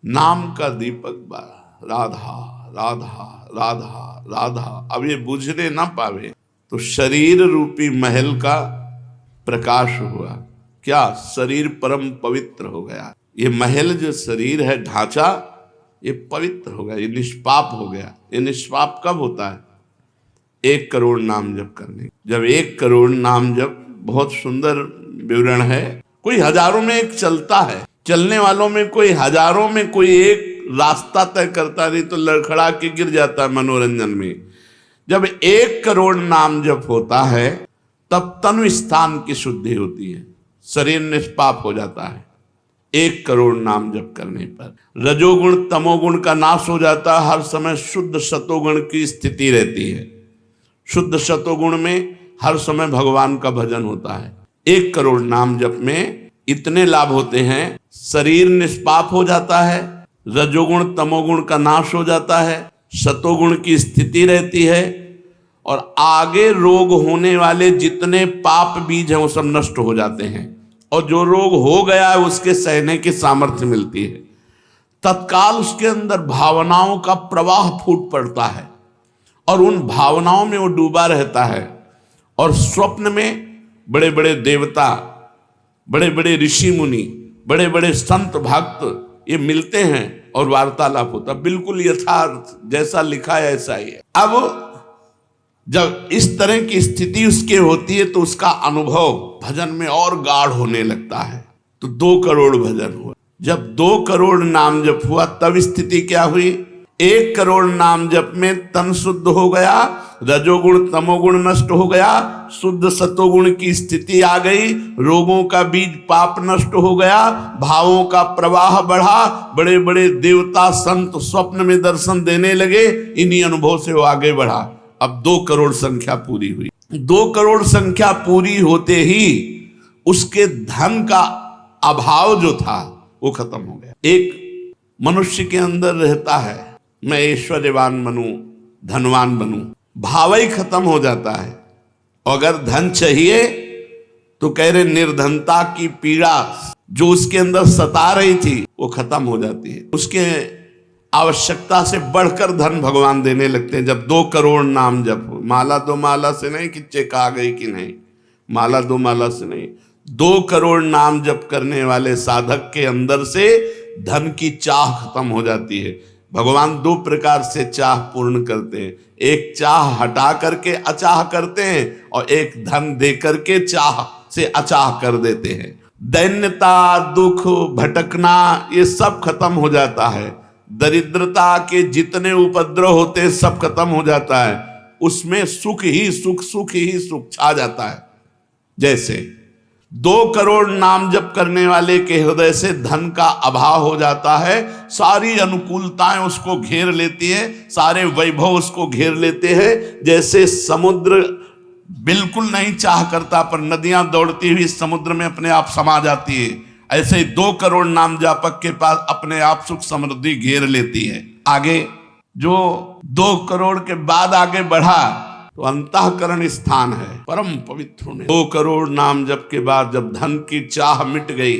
नाम का दीपक बारा, राधा राधा राधा राधा। अब ये बुझने ना पावे तो शरीर रूपी महल का प्रकाश हुआ। क्या शरीर परम पवित्र हो गया। ये महल जो शरीर है, ढांचा, ये पवित्र हो गया, ये निष्पाप हो गया। ये निष्पाप कब होता है? 1 करोड़ नाम जप करने। जब 1 करोड़ नाम जप, बहुत सुंदर विवरण है। कोई हजारों में एक चलता है, चलने वालों में कोई हजारों में कोई एक रास्ता तय करता, नहीं तो लड़खड़ा के गिर जाता है मनोरंजन में। जब 1 करोड़ नाम जप होता है तब तनु स्थान की शुद्धि होती है, शरीर निष्पाप हो जाता है। 1 करोड़ नाम जप करने पर रजोगुण तमोगुण का नाश हो जाता है। हर समय शुद्ध सतोगुण की स्थिति रहती है। शुद्ध सतोगुण में हर समय भगवान का भजन होता है। 1 करोड़ नाम जप में इतने लाभ होते हैं। शरीर निष्पाप हो जाता है, रजोगुण तमोगुण का नाश हो जाता है, सतोगुण की स्थिति रहती है, और आगे रोग होने वाले जितने पाप बीज हैं वो सब नष्ट हो जाते हैं। और जो रोग हो गया है उसके सहने की सामर्थ्य मिलती है। तत्काल उसके अंदर भावनाओं का प्रवाह फूट पड़ता है और उन भावनाओं में वो डूबा रहता है। और स्वप्न में बड़े बड़े देवता, बड़े बड़े ऋषि मुनि, बड़े बड़े संत भक्त ये मिलते हैं और वार्तालाप होता। बिल्कुल यथार्थ जैसा लिखा है ऐसा ही है। अब जब इस तरह की स्थिति उसके होती है तो उसका अनुभव भजन में और गाढ़ होने लगता है। तो 2 करोड़ भजन हुआ। जब 2 करोड़ नाम जप हुआ तब स्थिति क्या हुई? 1 करोड़ नाम जप में तन शुद्ध हो गया, रजोगुण तमोगुण नष्ट हो गया, शुद्ध सतोगुण की स्थिति आ गई, रोगों का बीज पाप नष्ट हो गया, भावों का प्रवाह बढ़ा, बड़े बड़े देवता संत स्वप्न में दर्शन देने लगे। इन्हीं अनुभव से वो आगे बढ़ा। अब 2 करोड़ संख्या पूरी हुई। 2 करोड़ संख्या पूरी होते ही उसके धन का अभाव जो था वो खत्म हो गया। एक मनुष्य के अंदर रहता है, मैं ऐश्वर्यवान बनूं, धनवान बनूं, भाव ही खत्म हो जाता है। अगर धन चाहिए तो कह रहे निर्धनता की पीड़ा जो उसके अंदर सता रही थी वो खत्म हो जाती है। उसके आवश्यकता से बढ़कर धन भगवान देने लगते हैं। जब 2 करोड़ नाम जप हो, माला 2 माला से नहीं कि चेक आ गई कि नहीं, माला 2 माला से नहीं, 2 करोड़ नाम जप करने वाले साधक के अंदर से धन की चाह खत्म हो जाती है। भगवान 2 प्रकार से चाह पूर्ण करते हैं। एक चाह हटा करके अचाह करते हैं और एक धन दे करके चाह से अचाह कर देते हैं। दैन्यता, दुख, भटकना ये सब खत्म हो जाता है। दरिद्रता के जितने उपद्रव होते हैं सब खत्म हो जाता है। उसमें सुख ही सुख, सुख ही सुख छा जाता है। जैसे 2 करोड़ नाम जप करने वाले के हृदय से धन का अभाव हो जाता है, सारी अनुकूलताएं उसको घेर लेती है, सारे वैभव उसको घेर लेते हैं। जैसे समुद्र बिल्कुल नहीं चाह करता पर नदियां दौड़ती हुई समुद्र में अपने आप समा जाती है, ऐसे ही 2 करोड़ नाम जापक के पास अपने आप सुख समृद्धि घेर लेती है। आगे जो 2 करोड़ के बाद आगे बढ़ा तो अंतःकरण स्थान है, परम पवित्र होने। 2 करोड़ नाम जप के बाद जब धन की चाह मिट गई,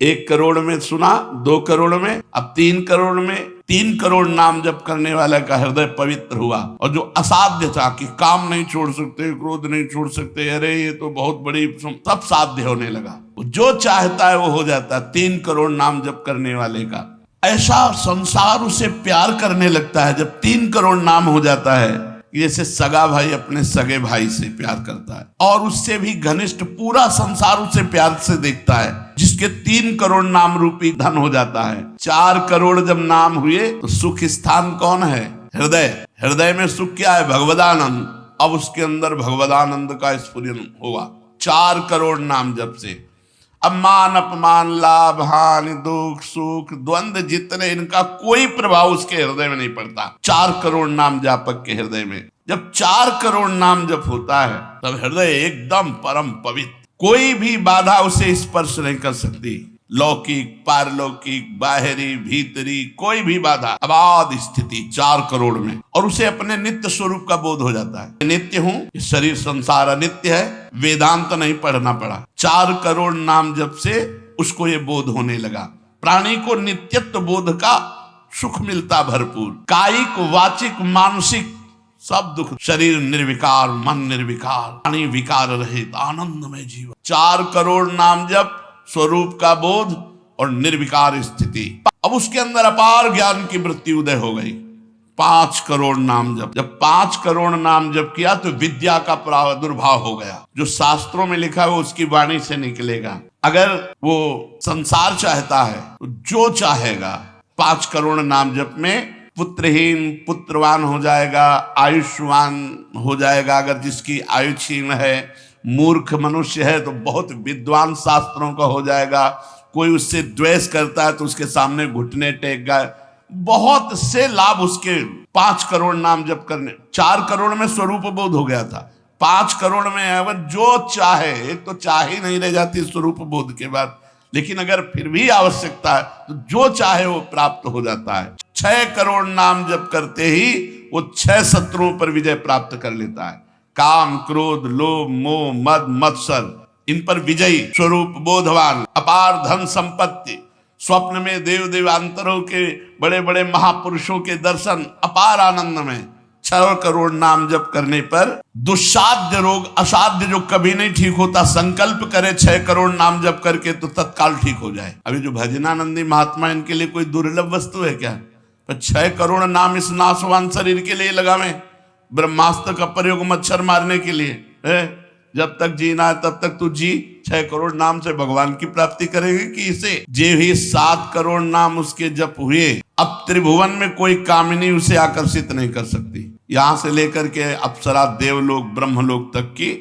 1 करोड़ में सुना, 2 करोड़ में, अब 3 करोड़ में, 3 करोड़ नाम जप करने वाला का हृदय पवित्र हुआ। और जो असाध्य था कि काम नहीं छोड़ सकते, क्रोध नहीं छोड़ सकते, अरे ये तो बहुत बड़ी, सब साध्य होने लगा। जो चाहता है वो हो जाता है। 3 करोड़ नाम जप करने वाले का ऐसा संसार उसे प्यार करने लगता है जब 3 करोड़ नाम हो जाता है, जैसे सगा भाई अपने सगे भाई से प्यार करता है, और उससे भी घनिष्ठ पूरा संसार उसे प्यार से देखता है, जिसके 3 करोड़ नाम रूपी धन हो जाता है। 4 करोड़ जब नाम हुए तो सुख स्थान कौन है? हृदय। हृदय में सुख क्या है? भगवदानंद। अब उसके अंदर भगवदानंद का स्फुरन हुआ 4 करोड़ नाम जप से। अब मान अपमान, लाभ हानि, दुख सुख, द्वंद्व जितने, इनका कोई प्रभाव उसके हृदय में नहीं पड़ता। 4 करोड़ नाम जापक के हृदय में जब 4 करोड़ नाम जप होता है तब हृदय एकदम परम पवित्र, कोई भी बाधा उसे स्पर्श नहीं कर सकती। लौकिक, पारलौकिक, बाहरी, भीतरी, कोई भी बाधा, अबाध स्थिति 4 करोड़ में। और उसे अपने नित्य स्वरूप का बोध हो जाता है। नित्य हूं, शरीर संसार अनित्य है, वेदांत नहीं पढ़ना पड़ा। 4 करोड़ नाम जप से उसको ये बोध होने लगा। प्राणी को नित्यत्व बोध का सुख मिलता भरपूर। कायिक वाचिक मानसिक सब दुख, शरीर निर्विकार, मन निर्विकार, प्राणी विकार रहित आनंदमय जीवन। 4 करोड़ नाम जप, स्वरूप का बोध और निर्विकार स्थिति। अब उसके अंदर अपार ज्ञान की वृत्ति उदय हो गई। 5 करोड़ नाम जप, जब 5 करोड़ नाम जप किया तो विद्या का प्रादुर्भाव हो गया। जो शास्त्रों में लिखा है वो उसकी वाणी से निकलेगा। अगर वो संसार चाहता है तो जो चाहेगा, 5 करोड़ नाम जप में पुत्रहीन पुत्रवान हो जाएगा, आयुष्मान हो जाएगा। अगर जिसकी आयु क्षीण है, मूर्ख मनुष्य है तो बहुत विद्वान शास्त्रों का हो जाएगा। कोई उससे द्वेष करता है तो उसके सामने घुटने टेक गए। बहुत से लाभ उसके 5 करोड़ नाम जप करने। 4 करोड़ में स्वरूप बोध हो गया था, 5 करोड़ में अगर जो चाहे, एक तो चाह ही नहीं रह जाती स्वरूप बोध के बाद, लेकिन अगर फिर भी आवश्यकता है तो जो चाहे वो प्राप्त हो जाता है। 6 करोड़ नाम जप करते ही वो 6 शत्रुओं पर विजय प्राप्त कर लेता है। काम, क्रोध, लोभ, मोह, मद, मत्सर, इन पर विजयी, स्वरूप बोधवान, अपार धन संपत्ति, स्वप्न में देव देवांतरों के बड़े बड़े महापुरुषों के दर्शन, अपार आनंद में। 6 करोड़ नाम जप करने पर दुस्साध्य रोग, असाध्य जो कभी नहीं ठीक होता, संकल्प करे 6 करोड़ नाम जप करके तो तत्काल ठीक हो जाए। अभी जो भजनानंदी महात्मा, इनके लिए कोई दुर्लभ वस्तु है क्या? पर 6 करोड़ नाम इस नाशवान शरीर के लिए लगावे। ब्रह्मास्त्र का प्रयोग मच्छर मारने के लिए है। जब तक जीना है तब तक तू जी। 6 करोड़ नाम से भगवान की प्राप्ति करेंगे कि इसे? जे ही 7 करोड़ नाम उसके जप हुए, अब त्रिभुवन में कोई कामिनी उसे आकर्षित नहीं कर सकती। यहां से लेकर के अप्सरा, देवलोक, ब्रह्मलोक तक की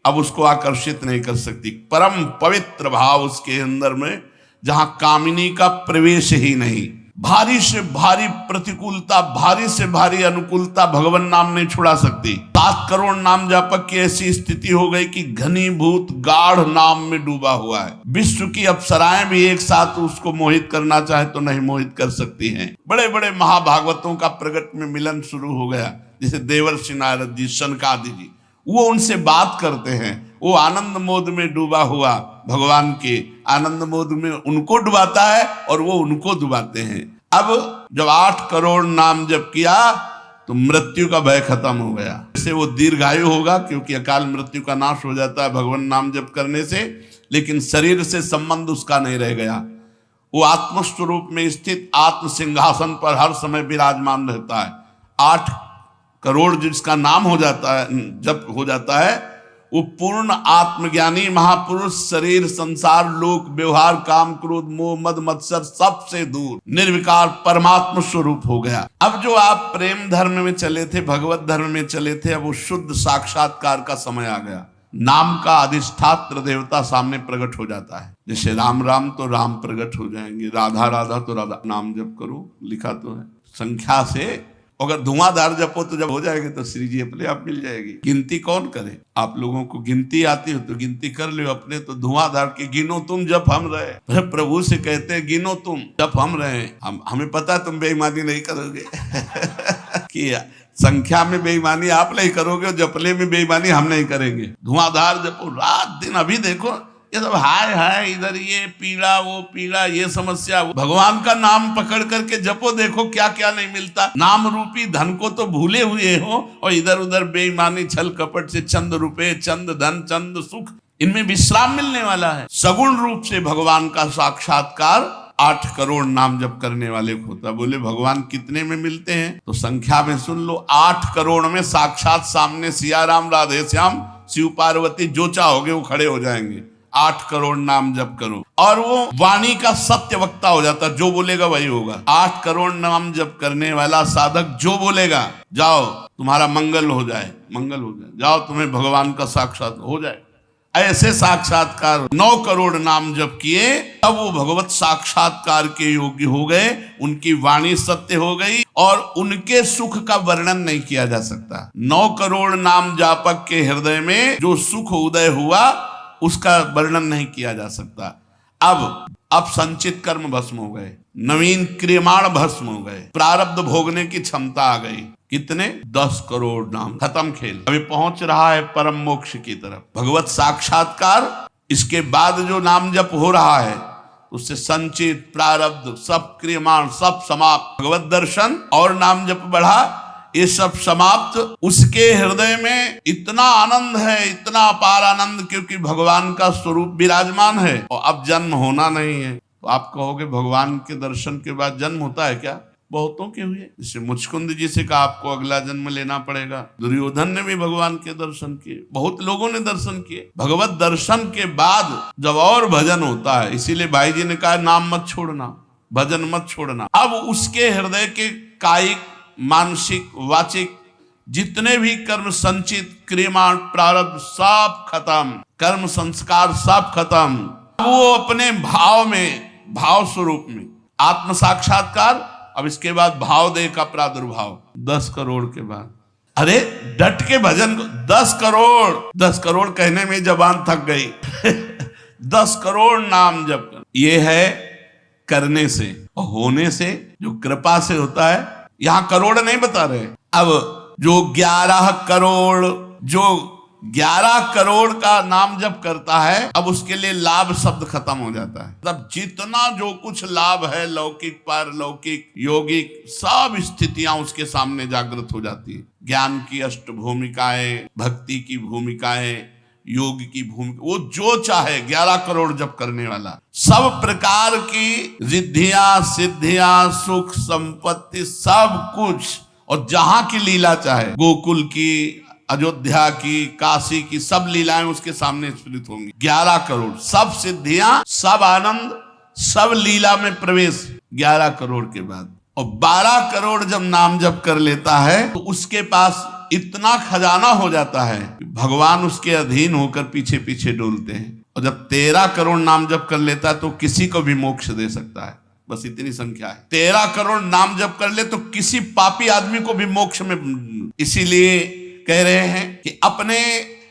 अब उसको आकर्षित नहीं कर सकती। परम पवित्र भाव उसके अंदर में, जहां कामिनी का प्रवेश ही नहीं। भारी से भारी प्रतिकूलता, भारी से भारी अनुकूलता भगवान नाम नहीं छुड़ा सकती। 7 करोड़ नाम जापक की ऐसी स्थिति हो गई कि घनीभूत गाढ़ नाम में डूबा हुआ है। विश्व की अप्सराएं भी एक साथ उसको मोहित करना चाहे तो नहीं मोहित कर सकती हैं। बड़े बड़े महाभागवतों का प्रगट में मिलन शुरू हो गया, जैसे देवर्षि नारद जी, शनकादि जी, वो उनसे बात करते हैं। वो आनंद मोद में डूबा हुआ भगवान के आनंद मोद में उनको डुबाता है और वो उनको डुबाते हैं। अब जब 8 करोड़ नाम जप किया तो मृत्यु का भय खत्म हो गया। इससे वो दीर्घायु होगा, क्योंकि अकाल मृत्यु का नाश हो जाता है भगवान नाम जप करने से, लेकिन शरीर से संबंध उसका नहीं रह गया। वो आत्मस्वरूप में स्थित आत्म सिंहासन पर हर समय विराजमान रहता है। 8 करोड़ जिसका नाम हो जाता है, जब हो जाता है, वो पूर्ण आत्मज्ञानी महापुरुष, शरीर, संसार, लोक, व्यवहार, काम, क्रोध, मोह, मद, मत्सर सबसे दूर निर्विकार परमात्म स्वरूप हो गया। अब जो आप प्रेम धर्म में चले थे, भगवत धर्म में चले थे, अब वो शुद्ध साक्षात्कार का समय आ गया। नाम का अधिष्ठात्र देवता सामने प्रकट हो जाता है। जैसे राम राम तो राम प्रकट हो जाएंगे, राधा राधा तो राधा। नाम जप करो, लिखा तो है संख्या से। अगर धुआंधार जपो तो जब हो जाएगी तो श्री जी अपने आप मिल जाएगी। गिनती कौन करे? आप लोगों को गिनती आती हो तो गिनती कर लो अपने। तो धुआंधार के गिनो तुम जप हम रहे। प्रभु से कहते हैं गिनो तुम जप हम रहे। हमें पता है तुम बेईमानी नहीं करोगे कि संख्या में बेईमानी आप नहीं करोगे और जपले में बेईमानी हम नहीं करेंगे। धुआंधार जपो रात दिन। अभी देखो ये सब हाय हाय, इधर ये पीड़ा, वो पीड़ा, ये समस्या। भगवान का नाम पकड़ करके जपो, देखो क्या क्या नहीं मिलता। नाम रूपी धन को तो भूले हुए हो और इधर उधर बेईमानी, छल कपट से चंद रुपए, चंद धन, चंद सुख, इनमें विश्राम मिलने वाला है। सगुण रूप से भगवान का साक्षात्कार 8 करोड़ नाम जप करने वाले को होता। बोले भगवान कितने में मिलते हैं? तो संख्या में सुन लो, 8 करोड़ में साक्षात सामने सिया राम, राधे श्याम, शिव पार्वती, जो चाहोगे वो खड़े हो जाएंगे। 8 करोड़ नाम जप करो और वो वाणी का सत्य वक्ता हो जाता, जो बोलेगा वही होगा। 8 करोड़ नाम जप करने वाला साधक जो बोलेगा, जाओ तुम्हारा मंगल हो जाए, मंगल हो जाए, जाओ तुम्हें भगवान का साक्षात हो जाए। ऐसे साक्षात्कार 9 करोड़ नाम जप किए, तब वो भगवत साक्षात्कार के योग्य हो गए। उनकी वाणी सत्य हो गई और उनके सुख का वर्णन नहीं किया जा सकता। 9 करोड़ नाम जापक के हृदय में जो सुख उदय हुआ उसका वर्णन नहीं किया जा सकता। अब संचित कर्म भस्म हो गए, नवीन क्रियमाण भस्म हो गए, प्रारब्ध भोगने की क्षमता आ गई। कितने? 10 करोड़ नाम। खत्म खेल। अभी पहुंच रहा है परम मोक्ष की तरफ, भगवत साक्षात्कार। इसके बाद जो नाम जप हो रहा है उससे संचित प्रारब्ध सब क्रियमाण सब समाप्त। भगवत दर्शन और नाम जप बढ़ा, ये सब समाप्त। उसके हृदय में इतना आनंद है, इतना अपार आनंद, क्योंकि भगवान का स्वरूप विराजमान है और अब जन्म होना नहीं है। तो आप कहोगे भगवान के दर्शन के बाद जन्म होता है क्या? बहुतों के हुए। जैसे मुचकुंद जी से कहा आपको अगला जन्म लेना पड़ेगा। दुर्योधन ने भी भगवान के दर्शन किए, बहुत लोगों ने दर्शन किए। भगवत दर्शन के बाद जब और भजन होता है, इसीलिए भाई जी ने कहा नाम मत छोड़ना, भजन मत छोड़ना। अब उसके हृदय के कायिक मानसिक वाचिक जितने भी कर्म संचित क्रियमाण प्रारब्ध सब खत्म, कर्म संस्कार सब खत्म। वो अपने भाव में, भाव स्वरूप में आत्म साक्षात्कार। अब इसके बाद भाव देह का प्रादुर्भाव 10 करोड़ के बाद। अरे डट के भजन, 10 करोड़ कहने में जबान थक गई 10 करोड़ नाम जप कर। ये है करने से और होने से, जो कृपा से होता है। यहां करोड़ नहीं बता रहे। अब जो 11 करोड़ का नाम जप करता है, अब उसके लिए लाभ शब्द खत्म हो जाता है। तब जितना जो कुछ लाभ है, लौकिक पारलौकिक यौगिक सब स्थितियां उसके सामने जागृत हो जाती है। ज्ञान की अष्ट भूमिकाएं, भक्ति की भूमिकाएं, योग की भूमिका, वो जो चाहे 11 करोड़ जप करने वाला, सब प्रकार की रिद्धियां सिद्धियां सुख संपत्ति सब कुछ, और जहां की लीला चाहे, गोकुल की, अयोध्या की, काशी की सब लीलाएं उसके सामने स्फुरित होंगी। 11 करोड़ सब सिद्धियां सब आनंद सब लीला में प्रवेश 11 करोड़ के बाद। और 12 करोड़ जब नाम जप कर लेता है तो उसके पास इतना खजाना हो जाता है कि भगवान उसके अधीन होकर पीछे पीछे डोलते हैं। और जब 13 करोड़ नाम जप कर लेता है तो किसी को भी मोक्ष दे सकता है। बस इतनी संख्या है। 13 करोड़ नाम जप कर ले तो किसी पापी आदमी को भी मोक्ष में। इसीलिए कह रहे हैं कि अपने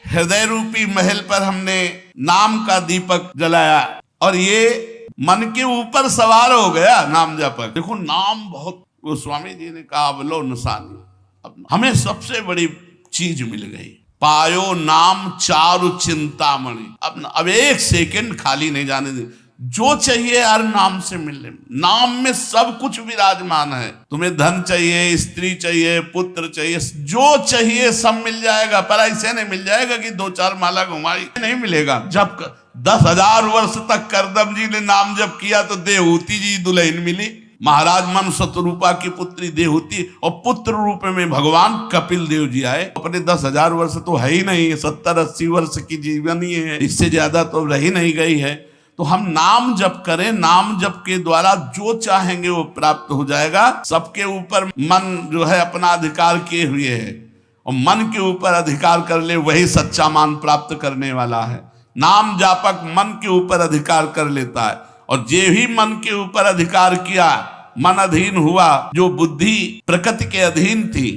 हृदय रूपी महल पर हमने नाम का दीपक जलाया और ये मन के ऊपर सवार हो गया नाम जपक। देखो नाम बहुत, वो स्वामी जी ने कहा अवलो निशानी, अब हमें सबसे बड़ी चीज मिल गई। पायो नाम चारु चिंतामणि। अब एक सेकंड खाली नहीं जाने दे, जो चाहिए यार नाम से मिलने। नाम में सब कुछ विराजमान है। तुम्हें धन चाहिए, स्त्री चाहिए, पुत्र चाहिए, जो चाहिए सब मिल जाएगा। पर ऐसे नहीं मिल जाएगा कि 2-4 माला घुमाई, नहीं मिलेगा। जब 10,000 वर्ष तक करदम जी ने नाम जप किया तो देवहूति जी दुल्हन मिली। महाराज मनु शतरूपा की पुत्री देवहूति, और पुत्र रूप में भगवान कपिल देव जी आए। अपने 10,000 वर्ष तो है ही नहीं, 70-80 वर्ष की जीवन ही है, इससे ज्यादा तो रही नहीं गई है। तो हम नाम जप करें, नाम जप के द्वारा जो चाहेंगे वो प्राप्त हो जाएगा। सबके ऊपर मन जो है अपना अधिकार किए हुए है, और मन के ऊपर अधिकार कर ले वही सच्चा मान प्राप्त करने वाला है। नाम जापक मन के ऊपर अधिकार कर लेता है, और जे भी मन के ऊपर अधिकार किया, मन अधीन हुआ। जो बुद्धि प्रकृति के अधीन थी,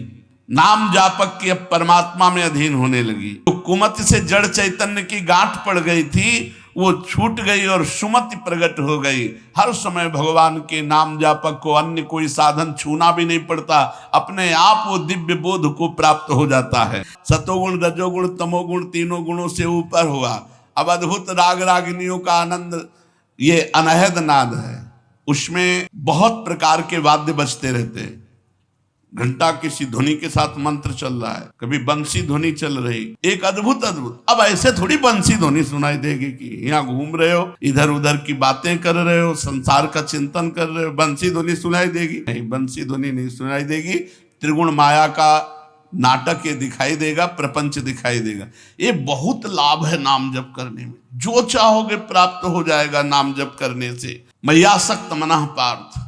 नाम जापक की अब परमात्मा में अधीन होने लगी। तो कुमति से जड़ चैतन्य की गांठ पड़ गई थी, वो छूट गई और सुमति प्रकट हो गई। हर समय भगवान के नाम जापक को अन्य कोई साधन छूना भी नहीं पड़ता, अपने आप वो दिव्य बोध को प्राप्त हो जाता है। सतोगुण रजोगुण तमोगुण तीनों गुणों से ऊपर हुआ। अब अद्भुत राग रागिनियों का आनंद, ये अनहद नाद है। उसमें बहुत प्रकार के वाद्य बजते रहते हैं। घंटा किसी ध्वनि के साथ मंत्र चल रहा है, कभी बंसी ध्वनि चल रही, एक अद्भुत। अब ऐसे थोड़ी बंसी ध्वनि सुनाई देगी कि यहाँ घूम रहे हो, इधर उधर की बातें कर रहे हो, संसार का चिंतन कर रहे हो, बंसी ध्वनि सुनाई देगी? नहीं, बंसी ध्वनि नहीं सुनाई देगी। त्रिगुण माया का नाटक ये दिखाई देगा, प्रपंच दिखाई देगा। ये बहुत लाभ है नाम जप करने में। जो चाहोगे प्राप्त हो जाएगा नाम जप करने से। मय्यासक्त मनः पार्थ,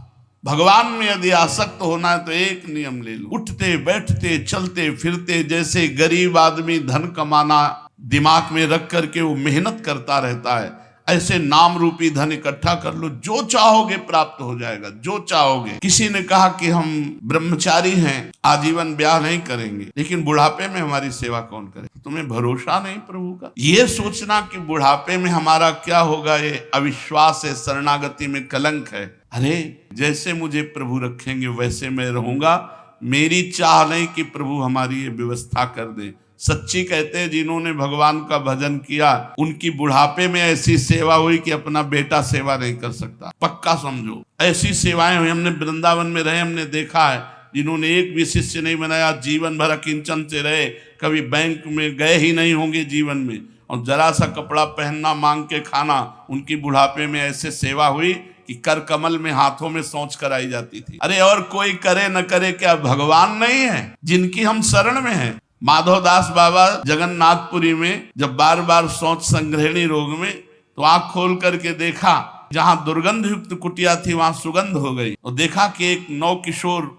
भगवान में यदि आसक्त होना है तो एक नियम ले लो। उठते बैठते चलते फिरते, जैसे गरीब आदमी धन कमाना दिमाग में रख करके वो मेहनत करता रहता है, ऐसे नाम रूपी धन इकट्ठा कर लो। जो चाहोगे प्राप्त हो जाएगा, जो चाहोगे। किसी ने कहा कि हम ब्रह्मचारी हैं, आजीवन ब्याह नहीं करेंगे, लेकिन बुढ़ापे में हमारी सेवा कौन करे? तुम्हें भरोसा नहीं प्रभु का? ये सोचना कि बुढ़ापे में हमारा क्या होगा, ये अविश्वास है, शरणागति में कलंक है। अरे जैसे मुझे प्रभु रखेंगे वैसे मैं रहूंगा। मेरी चाह नहीं कि प्रभु हमारी ये व्यवस्था कर दे, सच्ची कहते हैं जिन्होंने भगवान का भजन किया उनकी बुढ़ापे में ऐसी सेवा हुई कि अपना बेटा सेवा नहीं कर सकता। पक्का समझो, ऐसी सेवाएं हुई। हमने वृंदावन में रहे, हमने देखा है जिन्होंने एक भी शिष्य नहीं बनाया, जीवन भर अकिंचन से रहे, कभी बैंक में गए ही नहीं होंगे जीवन में, और जरा सा कपड़ा पहनना, मांग के खाना, उनकी बुढ़ापे में ऐसे सेवा हुई कि कर कमल में हाथों में सोच कराई जाती थी। अरे और कोई करे न करे, क्या भगवान नहीं है जिनकी हम शरण में हैं? माधवदास बाबा जगन्नाथपुरी में जब बार बार सोच संग्रहणी रोग में, तो आंख खोल करके देखा जहां दुर्गंध युक्त कुटिया थी वहां सुगंध हो गई, और देखा कि एक नौ किशोर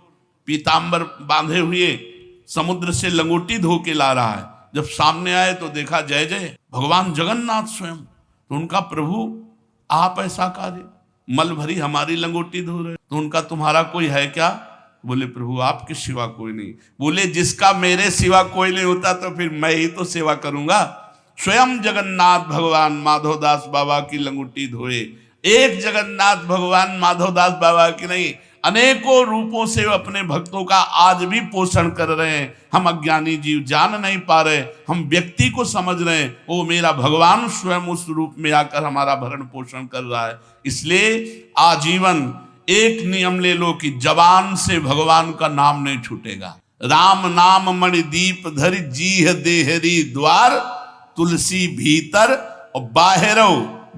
पीतांबर बांधे हुए समुद्र से लंगोटी धो के ला रहा है। जब सामने आए तो देखा जय जय भगवान जगन्नाथ स्वयं। तो उनका प्रभु आप ऐसा कार्य, मल भरी हमारी लंगोटी धो रहे, तो उनका तुम्हारा कोई है क्या? बोले प्रभु आपके सिवा कोई नहीं। बोले जिसका मेरे सिवा कोई नहीं होता तो फिर मैं ही तो सेवा करूंगा। स्वयं जगन्नाथ भगवान माधवदास बाबा की लंगोटी धोए। एक जगन्नाथ भगवान माधवदास बाबा की नहीं, अनेकों रूपों से अपने भक्तों का आज भी पोषण कर रहे हैं। हम अज्ञानी जीव जान नहीं पा रहे, हम व्यक्ति को समझ रहे हैं, वो मेरा भगवान स्वयं उस रूप में आकर हमारा भरण पोषण कर रहा है। इसलिए आजीवन एक नियम ले लो कि जबान से भगवान का नाम नहीं छूटेगा। राम नाम मणि दीप धरि जीह देहरी द्वार, तुलसी भीतर और बाहरो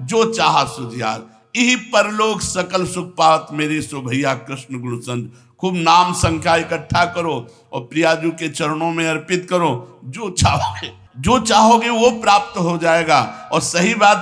जो चाह सुजियार। यही परलोक सकल सुख पात मेरी सो भैया कृष्ण गुण संत। खूब नाम संख्या इकट्ठा करो और प्रियाजू के चरणों में अर्पित करो। जो चाहोगे वो प्राप्त हो जाएगा। और सही बात